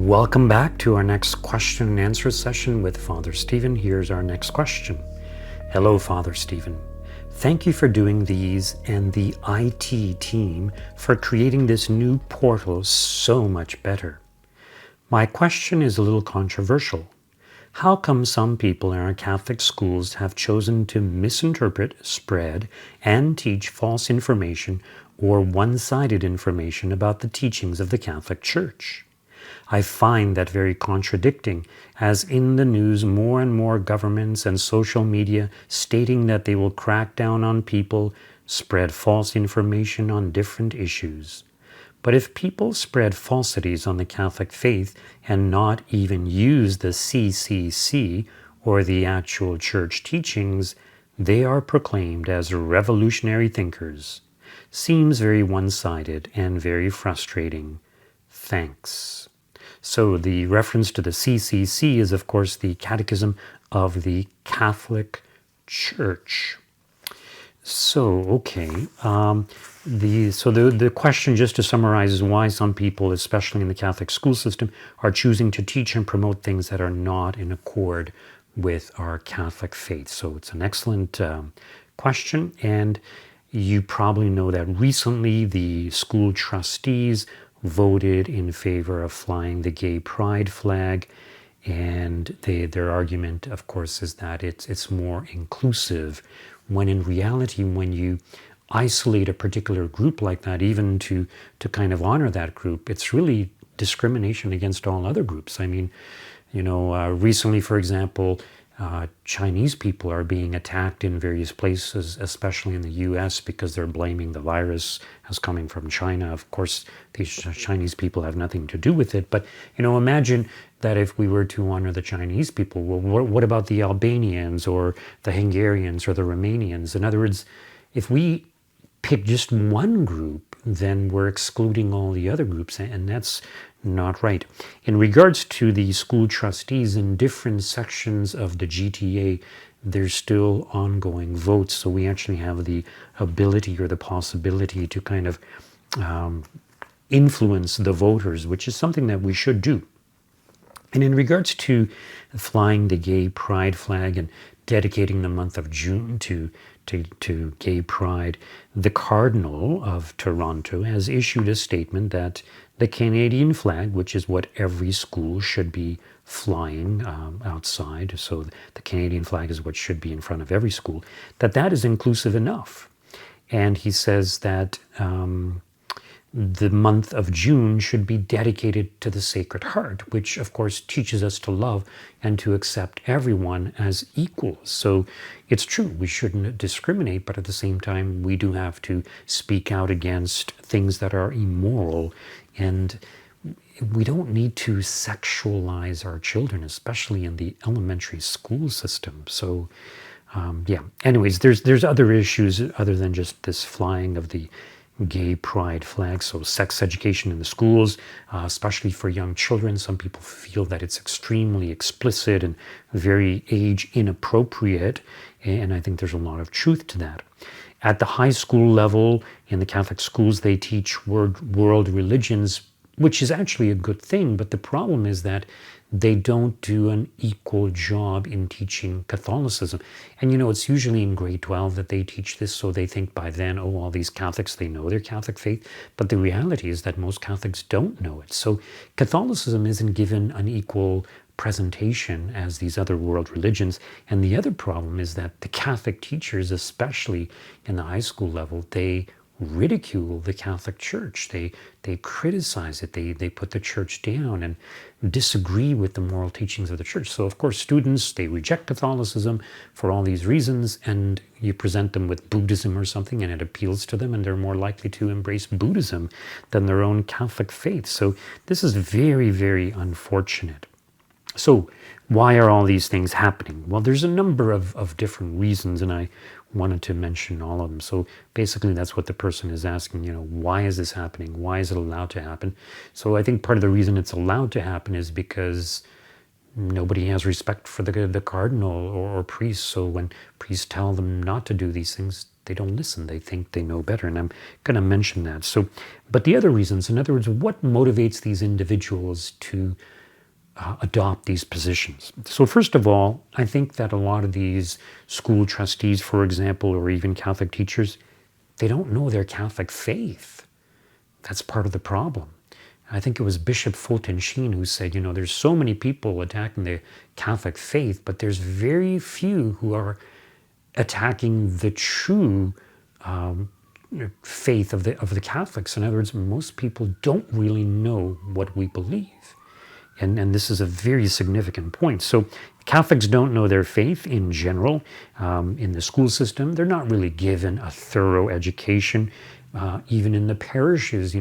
Welcome back to our next question and answer session with Father Stephen. Here's our next question. Hello, Father Stephen. Thank you for doing these and the IT team for creating this new portal so much better. My question is a little controversial. How come some people in our Catholic schools have chosen to misinterpret, spread, and teach false information or one-sided information about the teachings of the Catholic Church? I find that very contradicting, as in the news more and more governments and social media stating that they will crack down on people, spread false information on different issues. But if people spread falsities on the Catholic faith and not even use the CCC or the actual church teachings, they are proclaimed as revolutionary thinkers. Seems very one-sided and very frustrating. Thanks. So the reference to the CCC is, of course, the Catechism of the Catholic Church. So, okay. The question, just to summarize, is why some people, especially in the Catholic school system, are choosing to teach and promote things that are not in accord with our Catholic faith. So it's an excellent question, and you probably know that recently the school trustees voted in favor of flying the gay pride flag, and their argument, of course, is that it's more inclusive, when in reality, when you isolate a particular group like that, even to kind of honor that group, it's really discrimination against all other groups. I mean, recently, for example, Chinese people are being attacked in various places, especially in the US, because they're blaming the virus as coming from China. Of course, these Chinese people have nothing to do with it. But, imagine that if we were to honor the Chinese people, well, what about the Albanians or the Hungarians or the Romanians? In other words, if we pick just one group, then we're excluding all the other groups, and that's not right. In regards to the school trustees in different sections of the GTA, there's still ongoing votes, so we actually have the ability or the possibility to kind of influence the voters, which is something that we should do. And in regards to flying the gay pride flag and dedicating the month of June to gay pride, the Cardinal of Toronto has issued a statement that the Canadian flag, which is what every school should be flying outside, so the Canadian flag is what should be in front of every school, that is inclusive enough. And he says that the month of June should be dedicated to the Sacred Heart, which of course teaches us to love and to accept everyone as equals. So it's true, we shouldn't discriminate, but at the same time, we do have to speak out against things that are immoral, and we don't need to sexualize our children, especially in the elementary school system. So anyways, there's other issues other than just this flying of the gay pride flag. So sex education in the schools, especially for young children. Some people feel that it's extremely explicit and very age inappropriate, and I think there's a lot of truth to that. At the high school level, in the Catholic schools, they teach world religions, which is actually a good thing, but the problem is that they don't do an equal job in teaching Catholicism. And it's usually in grade 12 that they teach this, so they think by then, all these Catholics, they know their Catholic faith. But the reality is that most Catholics don't know it. So Catholicism isn't given an equal presentation as these other world religions. And the other problem is that the Catholic teachers, especially in the high school level, they ridicule the Catholic Church. They criticize it. They put the Church down and disagree with the moral teachings of the Church. So of course students, they reject Catholicism for all these reasons, and you present them with Buddhism or something and it appeals to them, and they're more likely to embrace Buddhism than their own Catholic faith. So this is very, very unfortunate. So why are all these things happening? Well, there's a number of different reasons, and I wanted to mention all of them. So basically that's what the person is asking, why is this happening? Why is it allowed to happen? So I think part of the reason it's allowed to happen is because nobody has respect for the cardinal or priests. So when priests tell them not to do these things, they don't listen. They think they know better. And I'm going to mention that. So, but the other reasons, in other words, what motivates these individuals to adopt these positions. So first of all, I think that a lot of these school trustees, for example, or even Catholic teachers, they don't know their Catholic faith. That's part of the problem. I think it was Bishop Fulton Sheen who said, there's so many people attacking the Catholic faith, but there's very few who are attacking the true faith of the Catholics. In other words, most people don't really know what we believe. And this is a very significant point. So Catholics don't know their faith in general. In the school system, they're not really given a thorough education. Even in the parishes,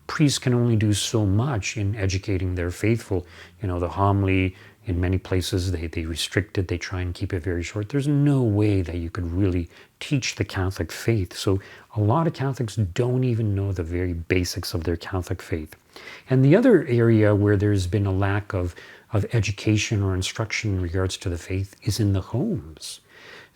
priests can only do so much in educating their faithful. The homily, in many places, they restrict it. They try and keep it very short. There's no way that you could really teach the Catholic faith. So a lot of Catholics don't even know the very basics of their Catholic faith. And the other area where there's been a lack of education or instruction in regards to the faith is in the homes.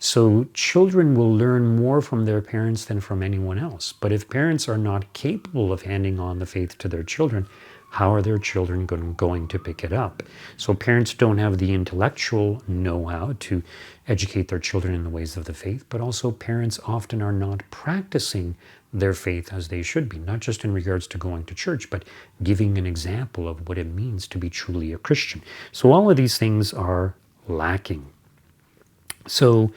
So children will learn more from their parents than from anyone else. But if parents are not capable of handing on the faith to their children, how are their children going to pick it up? So parents don't have the intellectual know-how to educate their children in the ways of the faith, but also parents often are not practicing their faith as they should be, not just in regards to going to church, but giving an example of what it means to be truly a Christian. So all of these things are lacking. So,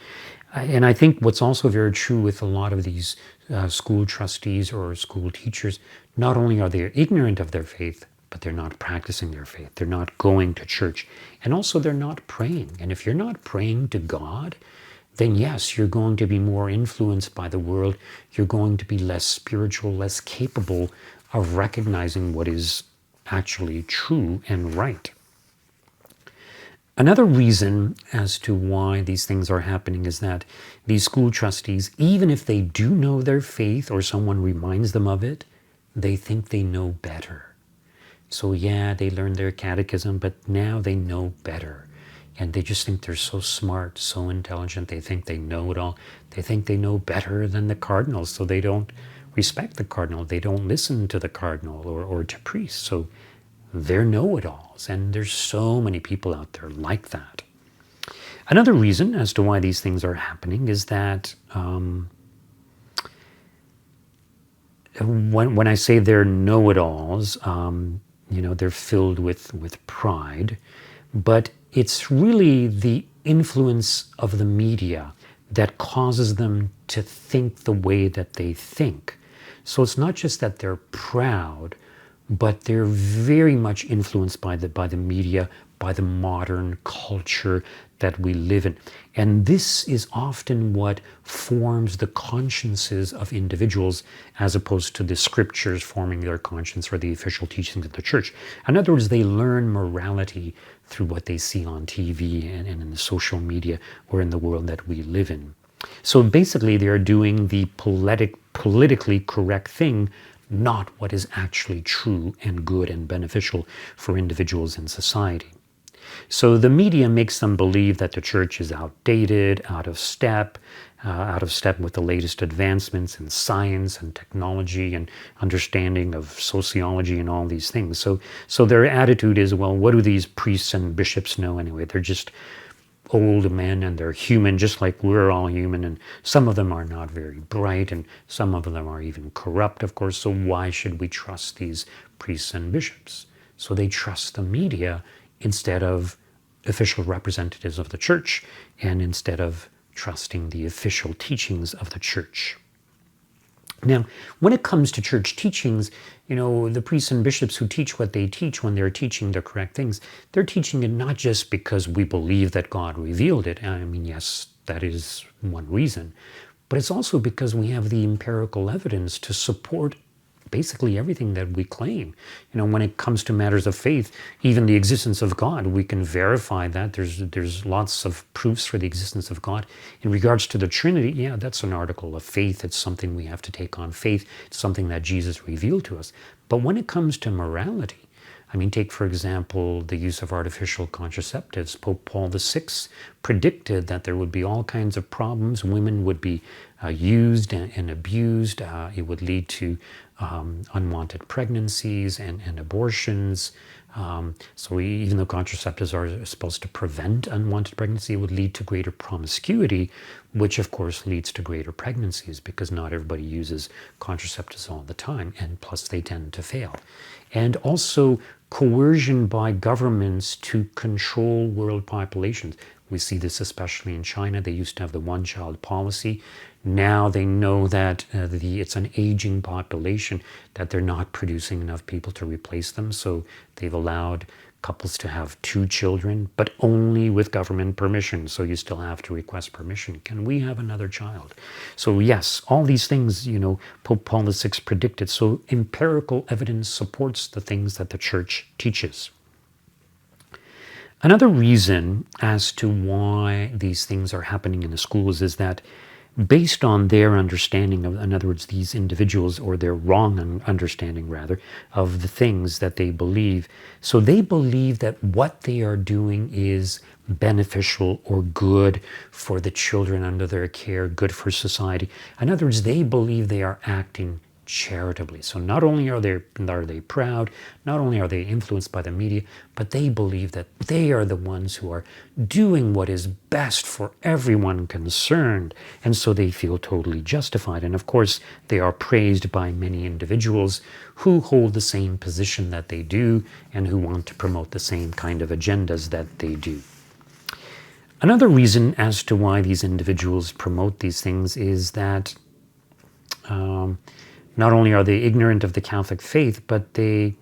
and I think what's also very true with a lot of these school trustees or school teachers, not only are they ignorant of their faith, but they're not practicing their faith. They're not going to church. And also they're not praying. And if you're not praying to God, then yes, you're going to be more influenced by the world. You're going to be less spiritual, less capable of recognizing what is actually true and right. Another reason as to why these things are happening is that these school trustees, even if they do know their faith or someone reminds them of it, they think they know better. So yeah, they learned their catechism, but now they know better. And they just think they're so smart, so intelligent. They think they know it all. They think they know better than the cardinals, so they don't respect the cardinal. They don't listen to the cardinal or to priests. So they're know-it-alls, and there's so many people out there like that. Another reason as to why these things are happening is that when I say they're know-it-alls, they're filled with pride, but it's really the influence of the media that causes them to think the way that they think. So it's not just that they're proud, but they're very much influenced by the media, by the modern culture that we live in. And this is often what forms the consciences of individuals as opposed to the scriptures forming their conscience or the official teachings of the church. In other words, they learn morality through what they see on TV and in the social media or in the world that we live in. So basically, they are doing the politically correct thing, not what is actually true and good and beneficial for individuals in society. So the media makes them believe that the church is outdated, out of step with the latest advancements in science and technology and understanding of sociology and all these things. So their attitude is, well, what do these priests and bishops know anyway? They're just old men and they're human, just like we're all human, and some of them are not very bright and some of them are even corrupt, of course, so why should we trust these priests and bishops? So they trust the media instead of official representatives of the church and instead of trusting the official teachings of the church. Now, when it comes to church teachings, the priests and bishops who teach what they teach when they're teaching the correct things, they're teaching it not just because we believe that God revealed it. I mean, yes, that is one reason, but it's also because we have the empirical evidence to support basically everything that we claim. When it comes to matters of faith, even the existence of God, we can verify that. There's lots of proofs for the existence of God. In regards to the Trinity, yeah, that's an article of faith. It's something we have to take on faith. It's something that Jesus revealed to us. But when it comes to morality, take, for example, the use of artificial contraceptives. Pope Paul VI predicted that there would be all kinds of problems. Women would be used and abused. It would lead to unwanted pregnancies and abortions. So even though contraceptives are supposed to prevent unwanted pregnancy, it would lead to greater promiscuity, which of course leads to greater pregnancies because not everybody uses contraceptives all the time, and plus they tend to fail. And also coercion by governments to control world populations. We see this especially in China. They used to have the one-child policy. Now they know that it's an aging population, that they're not producing enough people to replace them. So they've allowed couples to have 2 children, but only with government permission. So you still have to request permission. Can we have another child? So yes, all these things, Pope Paul VI predicted. So empirical evidence supports the things that the church teaches. Another reason as to why these things are happening in the schools is that based on their understanding of, in other words, these individuals, or their wrong understanding rather, of the things that they believe. So they believe that what they are doing is beneficial or good for the children under their care, good for society. In other words, they believe they are acting charitably. So not only are they proud, not only are they influenced by the media, but they believe that they are the ones who are doing what is best for everyone concerned. And so they feel totally justified. And of course, they are praised by many individuals who hold the same position that they do and who want to promote the same kind of agendas that they do. Another reason as to why these individuals promote these things is that not only are they ignorant of the Catholic faith, but they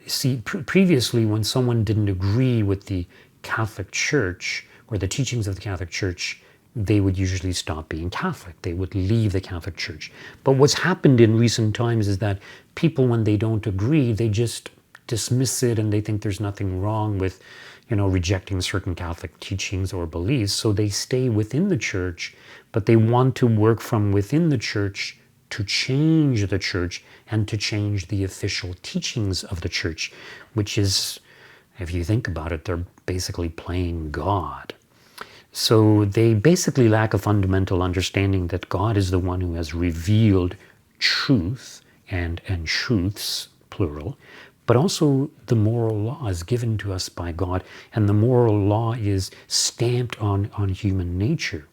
see previously when someone didn't agree with the Catholic Church or the teachings of the Catholic Church, they would usually stop being Catholic. They would leave the Catholic Church. But what's happened in recent times is that people, when they don't agree, they just dismiss it and they think there's nothing wrong with, rejecting certain Catholic teachings or beliefs. So they stay within the church, but they want to work from within the church to change the church and to change the official teachings of the church, which is, if you think about it, they're basically playing God. So they basically lack a fundamental understanding that God is the one who has revealed truth and truths, plural, but also the moral law is given to us by God, and the moral law is stamped on human nature.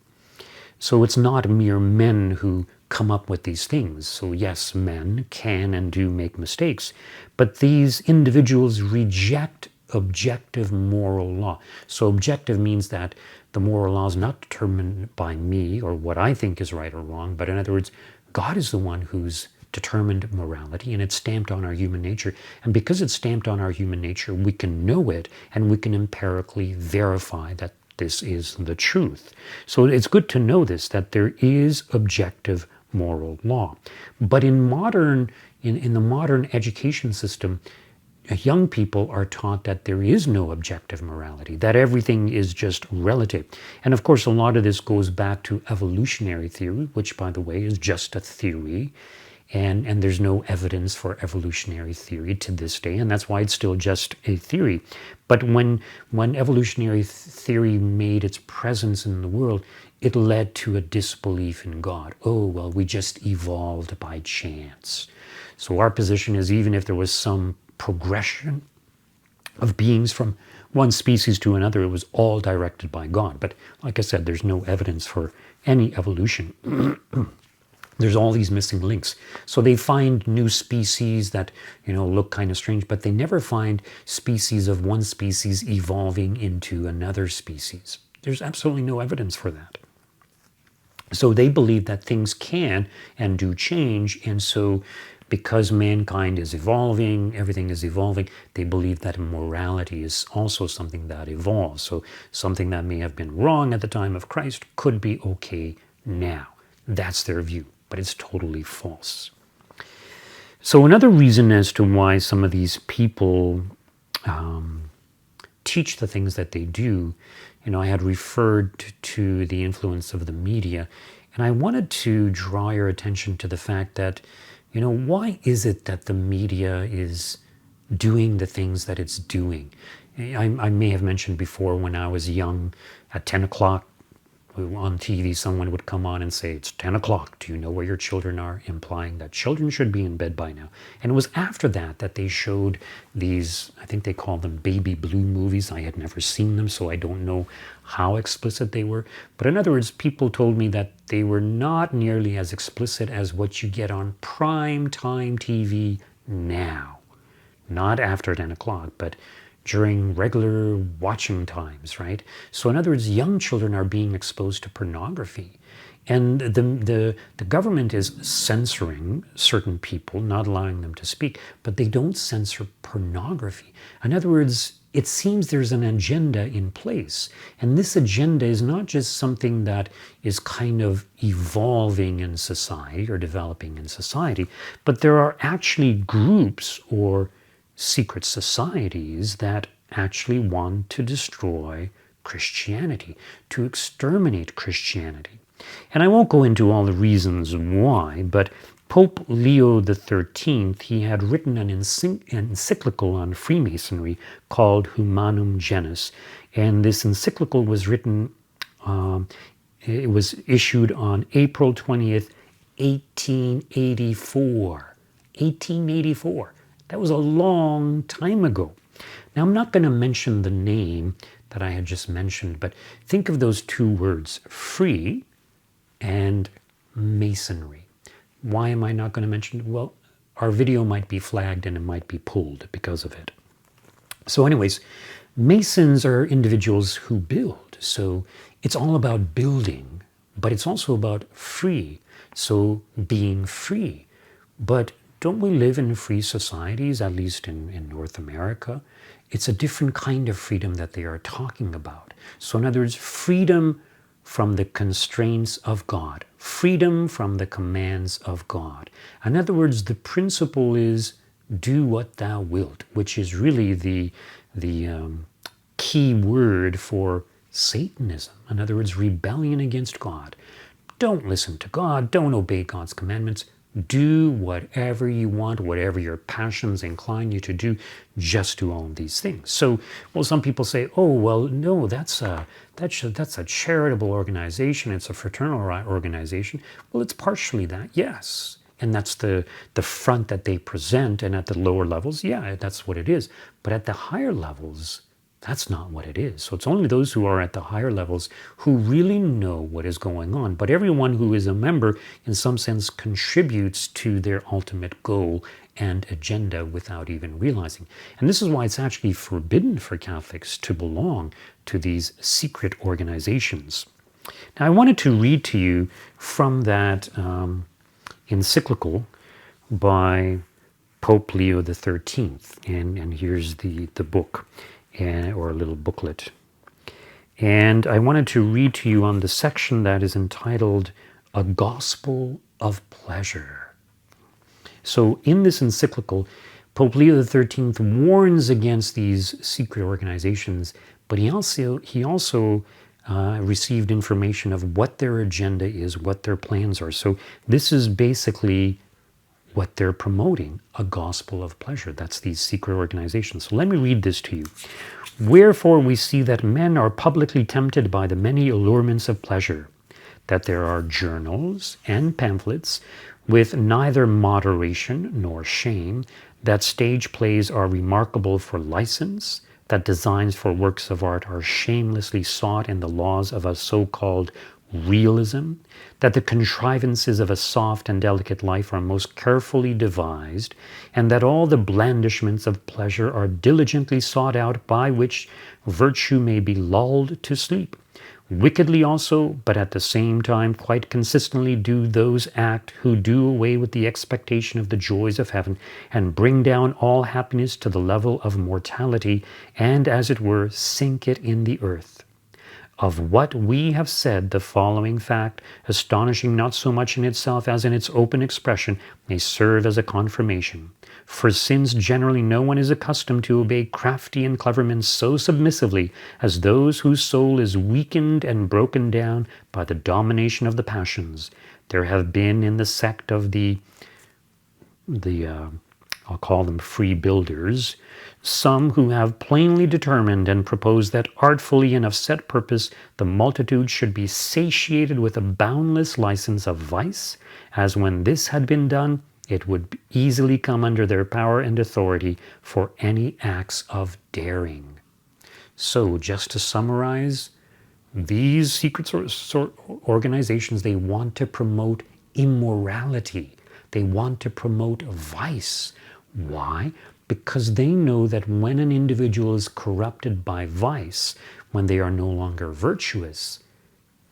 So it's not mere men who come up with these things. So yes, men can and do make mistakes, but these individuals reject objective moral law. So objective means that the moral law is not determined by me or what I think is right or wrong, but in other words, God is the one who's determined morality, and it's stamped on our human nature. And because it's stamped on our human nature, we can know it and we can empirically verify that this is the truth. So it's good to know this, that there is objective moral law. But in the modern education system, young people are taught that there is no objective morality, that everything is just relative. And of course, a lot of this goes back to evolutionary theory, which, by the way, is just a theory. And there's no evidence for evolutionary theory to this day, and that's why it's still just a theory. But when evolutionary theory made its presence in the world, it led to a disbelief in God. Oh, well, we just evolved by chance. So our position is, even if there was some progression of beings from one species to another, it was all directed by God. But like I said, there's no evidence for any evolution. There's all these missing links. So they find new species that, look kind of strange, but they never find species of one species evolving into another species. There's absolutely no evidence for that. So they believe that things can and do change, and so because mankind is evolving, everything is evolving, they believe that morality is also something that evolves. So something that may have been wrong at the time of Christ could be okay now. That's their view. But it's totally false. So another reason as to why some of these people teach the things that they do, I had referred to the influence of the media, and I wanted to draw your attention to the fact that, why is it that the media is doing the things that it's doing? I may have mentioned before, when I was young, at 10 o'clock, On TV, someone would come on and say, it's 10 o'clock. Do you know where your children are? Implying that children should be in bed by now. And it was after that that they showed these, I think they called them baby blue movies. I had never seen them, so I don't know how explicit they were. But in other words, people told me that they were not nearly as explicit as what you get on prime time TV now. Not after 10 o'clock, but during regular watching times, right? So in other words, young children are being exposed to pornography. And the government is censoring certain people, not allowing them to speak, but they don't censor pornography. In other words, it seems there's an agenda in place. And this agenda is not just something that is kind of evolving in society or developing in society, but there are actually groups or secret societies that actually want to destroy Christianity, to exterminate Christianity. And I won't go into all the reasons why, but Pope Leo XIII, he had written an encyclical on Freemasonry called Humanum Genus. And this encyclical was written, it was issued on April 20th, 1884. 1884. That was a long time ago. Now, I'm not going to mention the name that I had just mentioned, but think of those two words, free and masonry. Why am I not going to mention it? Well, our video might be flagged and it might be pulled because of it. So anyways, Masons are individuals who build. So it's all about building, but it's also about free. So being free. But don't we live in free societies, at least in North America? It's a different kind of freedom that they are talking about. So in other words, freedom from the constraints of God, freedom from the commands of God. In other words, the principle is do what thou wilt, which is really the key word for Satanism. In other words, rebellion against God. Don't listen to God, don't obey God's commandments. Do whatever you want, whatever your passions incline you to do, just to own these things. So, well, some people say, oh, well, no, that's a charitable organization, it's a fraternal organization. Well, it's partially that, yes. And that's the front that they present, and at the lower levels, yeah, that's what it is. But at the higher levels, that's not what it is. So it's only those who are at the higher levels who really know what is going on. But everyone who is a member, in some sense, contributes to their ultimate goal and agenda without even realizing. And this is why it's actually forbidden for Catholics to belong to these secret organizations. Now, I wanted to read to you from that encyclical by Pope Leo XIII. And here's the book. Or a little booklet. And I wanted to read to you on the section that is entitled A Gospel of Pleasure. So in this encyclical, Pope Leo XIII warns against these secret organizations, but he also received information of what their agenda is, what their plans are. So this is basically what they're promoting, a gospel of pleasure. That's these secret organizations. So let me read this to you. Wherefore we see that men are publicly tempted by the many allurements of pleasure, that there are journals and pamphlets with neither moderation nor shame, that stage plays are remarkable for license, that designs for works of art are shamelessly sought in the laws of a so-called realism, that the contrivances of a soft and delicate life are most carefully devised, and that all the blandishments of pleasure are diligently sought out by which virtue may be lulled to sleep. Wickedly also, but at the same time quite consistently do those act who do away with the expectation of the joys of heaven and bring down all happiness to the level of mortality and, as it were, sink it in the earth. Of what we have said, the following fact, astonishing not so much in itself as in its open expression, may serve as a confirmation. For since generally no one is accustomed to obey crafty and clever men so submissively as those whose soul is weakened and broken down by the domination of the passions, there have been in the sect of the I'll call them free builders, some who have plainly determined and proposed that artfully and of set purpose the multitude should be satiated with a boundless license of vice, as when this had been done, it would easily come under their power and authority for any acts of daring. So, just to summarize, these secret organizations, they want to promote immorality. They want to promote vice. Why? Because they know that when an individual is corrupted by vice, when they are no longer virtuous,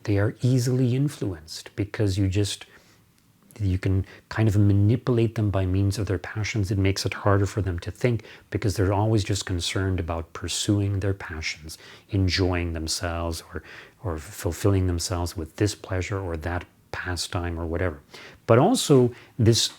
they are easily influenced, because you can kind of manipulate them by means of their passions. It makes it harder for them to think, because they're always just concerned about pursuing their passions, enjoying themselves, or fulfilling themselves with this pleasure or that pastime or whatever. But also this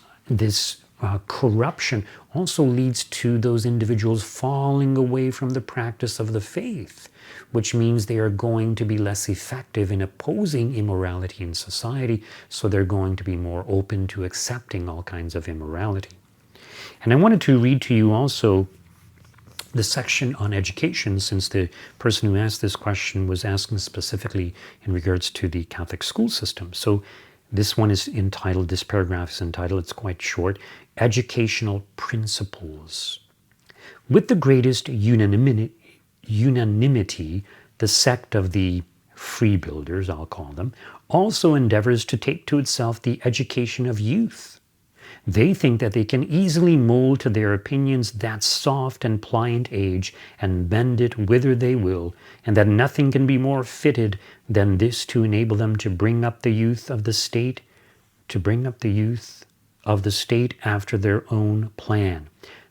corruption also leads to those individuals falling away from the practice of the faith, which means they are going to be less effective in opposing immorality in society, so they're going to be more open to accepting all kinds of immorality. And I wanted to read to you also the section on education, since the person who asked this question was asking specifically in regards to the Catholic school system. So this one is entitled, this paragraph is entitled, it's quite short, Educational Principles. With the greatest unanimity, the sect of the free builders, I'll call them, also endeavors to take to itself the education of youth. They think that they can easily mold to their opinions that soft and pliant age and bend it whither they will, and that nothing can be more fitted than this to enable them to bring up the youth of the state, after their own plan.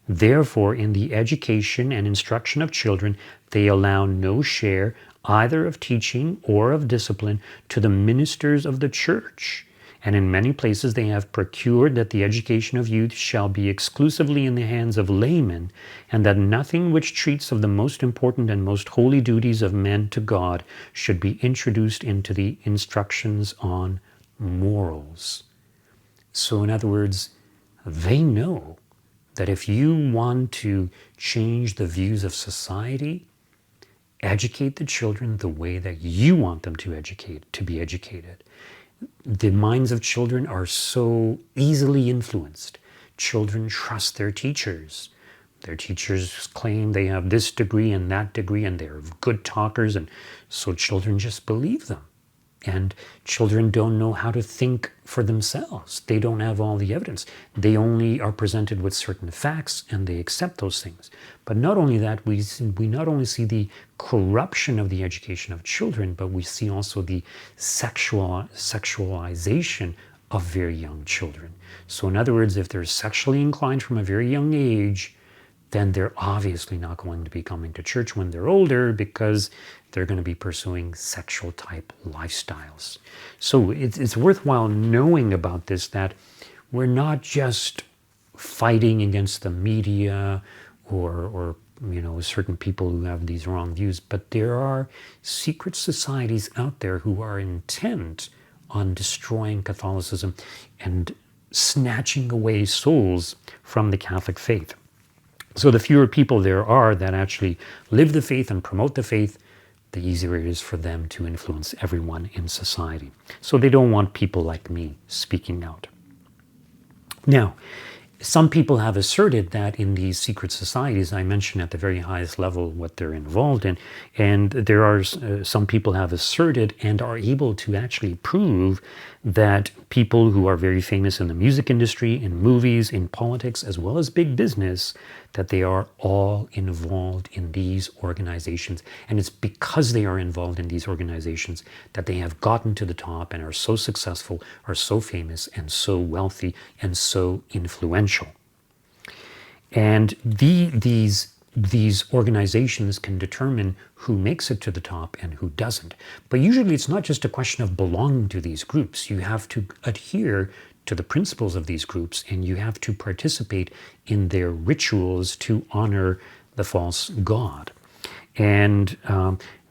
Therefore, in the education and instruction of children, they allow no share either of teaching or of discipline to the ministers of the church. And in many places they have procured that the education of youth shall be exclusively in the hands of laymen, and that nothing which treats of the most important and most holy duties of men to God should be introduced into the instructions on morals. So in other words, they know that if you want to change the views of society, educate the children the way that you want them to be educated. The minds of children are so easily influenced. Children trust their teachers. Their teachers claim they have this degree and that degree, and they're good talkers, and so children just believe them. And children don't know how to think for themselves. They don't have all the evidence. They only are presented with certain facts, and they accept those things. But not only that, we not only see the corruption of the education of children, but we see also the sexualization of very young children. So in other words, if they're sexually inclined from a very young age, then they're obviously not going to be coming to church when they're older, because they're going to be pursuing sexual type lifestyles. So it's worthwhile knowing about this, that we're not just fighting against the media or certain people who have these wrong views, but there are secret societies out there who are intent on destroying Catholicism and snatching away souls from the Catholic faith. So the fewer people there are that actually live the faith and promote the faith, the easier it is for them to influence everyone in society. So they don't want people like me speaking out. Now, some people have asserted that in these secret societies, I mentioned at the very highest level what they're involved in, and there are some people have asserted and are able to actually prove that people who are very famous in the music industry, in movies, in politics, as well as big business, that they are all involved in these organizations. And it's because they are involved in these organizations that they have gotten to the top and are so successful, are so famous, and so wealthy, and so influential. And these organizations can determine who makes it to the top and who doesn't. But usually it's not just a question of belonging to these groups. You have to adhere to the principles of these groups, and you have to participate in their rituals to honor the false god. And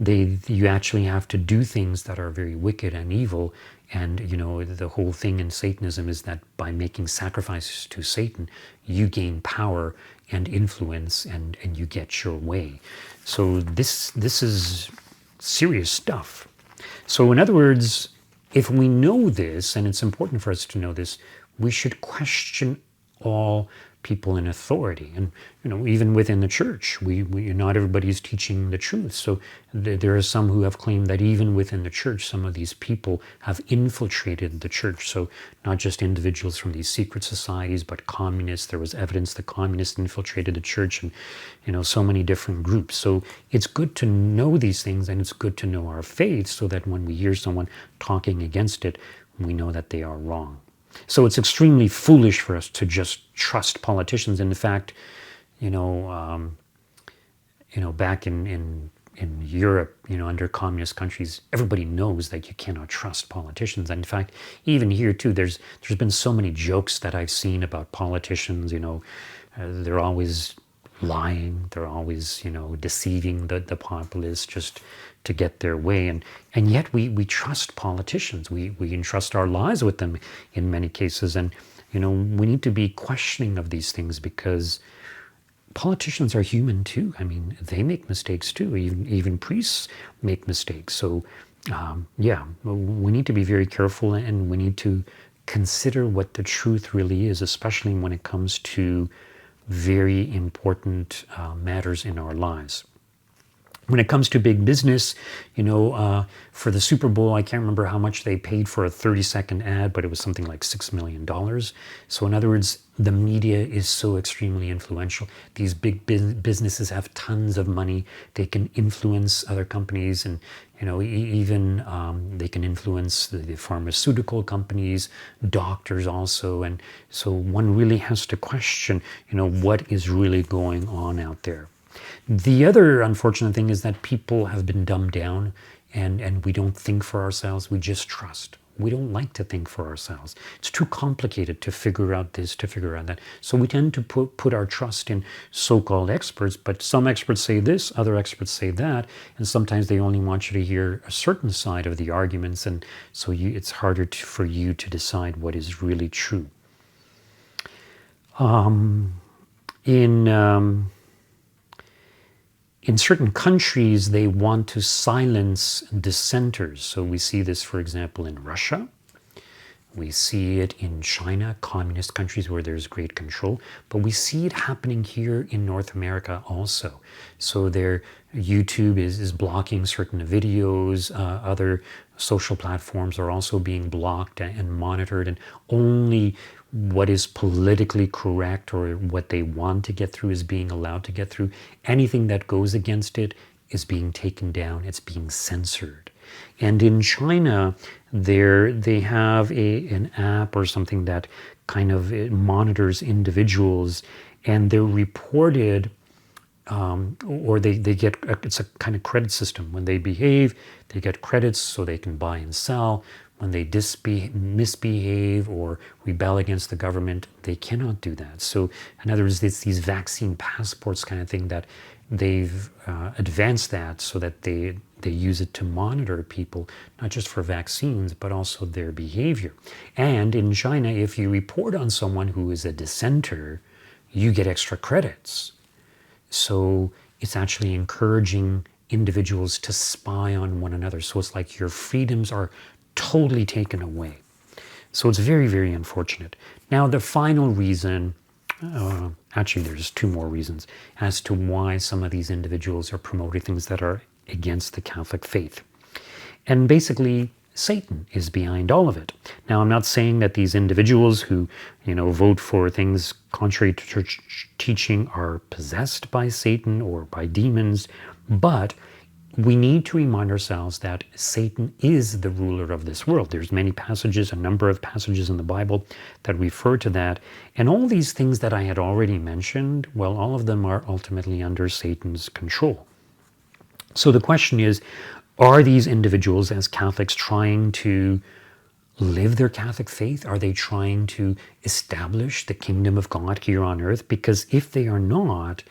you actually have to do things that are very wicked and evil. And the whole thing in Satanism is that by making sacrifices to Satan, you gain power and influence, and you get your way. So this is serious stuff. So in other words, if we know this, and it's important for us to know this, we should question all people in authority. And even within the church, we not everybody is teaching the truth. So there are some who have claimed that even within the church, some of these people have infiltrated the church. So not just individuals from these secret societies, but communists. There was evidence that communists infiltrated the church, and so many different groups. So it's good to know these things, and it's good to know our faith, so that when we hear someone talking against it, we know that they are wrong. So it's extremely foolish for us to just trust politicians. In fact, back in Europe, under communist countries, everybody knows that you cannot trust politicians. And in fact, even here too, there's been so many jokes that I've seen about politicians. They're always lying. They're always, deceiving the populace just to get their way. And yet we trust politicians. We entrust our lives with them in many cases. And, we need to be questioning of these things, because politicians are human too. I mean, they make mistakes too. Even priests make mistakes. So, we need to be very careful, and we need to consider what the truth really is, especially when it comes to very important matters in our lives. When it comes to big business, for the Super Bowl, I can't remember how much they paid for a 30-second ad, but it was something like $6 million. So in other words, the media is so extremely influential. These big businesses have tons of money. They can influence other companies, and even they can influence the pharmaceutical companies, doctors also. And so one really has to question, what is really going on out there. The other unfortunate thing is that people have been dumbed down, and we don't think for ourselves. We just trust. We don't like to think for ourselves. It's too complicated to figure out this, to figure out that. So we tend to put our trust in so-called experts, but some experts say this, other experts say that, and sometimes they only want you to hear a certain side of the arguments, and so it's harder for you to decide what is really true. In certain countries, they want to silence dissenters. So we see this, for example, in Russia. We see it in China, communist countries where there's great control. But we see it happening here in North America also. So YouTube is blocking certain videos. Other social platforms are also being blocked and monitored, and only what is politically correct or what they want to get through is being allowed to get through. Anything that goes against it is being taken down. It's being censored. And in China, they have an app or something that kind of monitors individuals, and they're reported, or they get, it's a kind of credit system. When they behave, they get credits so they can buy and sell. When they misbehave or rebel against the government, they cannot do that. So in other words, it's these vaccine passports kind of thing that they've advanced that so that they use it to monitor people, not just for vaccines, but also their behavior. And in China, if you report on someone who is a dissenter, you get extra credits. So it's actually encouraging individuals to spy on one another. So it's like your freedoms are totally taken away. So it's very, very unfortunate. Now, the final reason, actually there's two more reasons as to why some of these individuals are promoting things that are against the Catholic faith. And basically, Satan is behind all of it. Now, I'm not saying that these individuals who, vote for things contrary to church teaching are possessed by Satan or by demons, but we need to remind ourselves that Satan is the ruler of this world. There's many passages, a number of passages in the Bible that refer to that. And all these things that I had already mentioned, well, all of them are ultimately under Satan's control. So the question is, are these individuals as Catholics trying to live their Catholic faith? Are they trying to establish the kingdom of God here on earth? Because if they are not,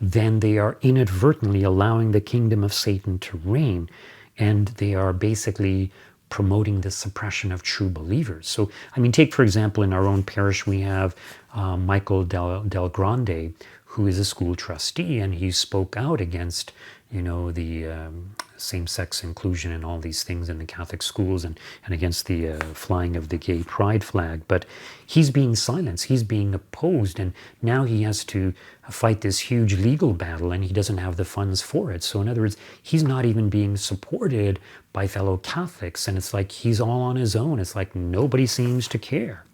then they are inadvertently allowing the kingdom of Satan to reign, and they are basically promoting the suppression of true believers. So, I mean, take for example, in our own parish, we have Michael Del Grande, who is a school trustee, and he spoke out against, the same-sex inclusion and all these things in the Catholic schools, and against the flying of the gay pride flag. But he's being silenced, he's being opposed, and now he has to fight this huge legal battle, and he doesn't have the funds for it. So in other words, he's not even being supported by fellow Catholics, and it's like he's all on his own. It's like nobody seems to care.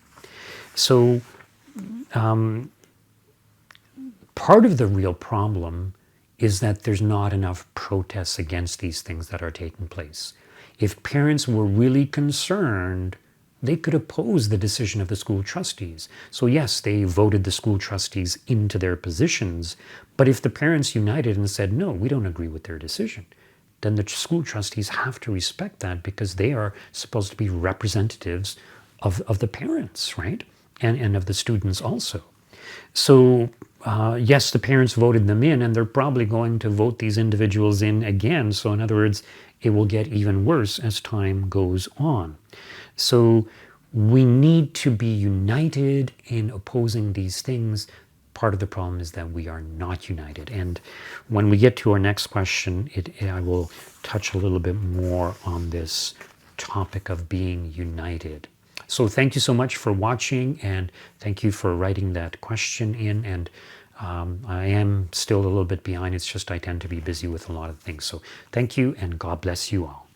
So part of the real problem is that there's not enough protests against these things that are taking place. If parents were really concerned, they could oppose the decision of the school trustees. So yes, they voted the school trustees into their positions, but if the parents united and said, no, we don't agree with their decision, then the school trustees have to respect that, because they are supposed to be representatives of the parents, right? And of the students also. So yes, the parents voted them in, and they're probably going to vote these individuals in again. So in other words, it will get even worse as time goes on. So we need to be united in opposing these things. Part of the problem is that we are not united. And when we get to our next question, I will touch a little bit more on this topic of being united. So thank you so much for watching, and thank you for writing that question in. And I am still a little bit behind. It's just I tend to be busy with a lot of things. So thank you, and God bless you all.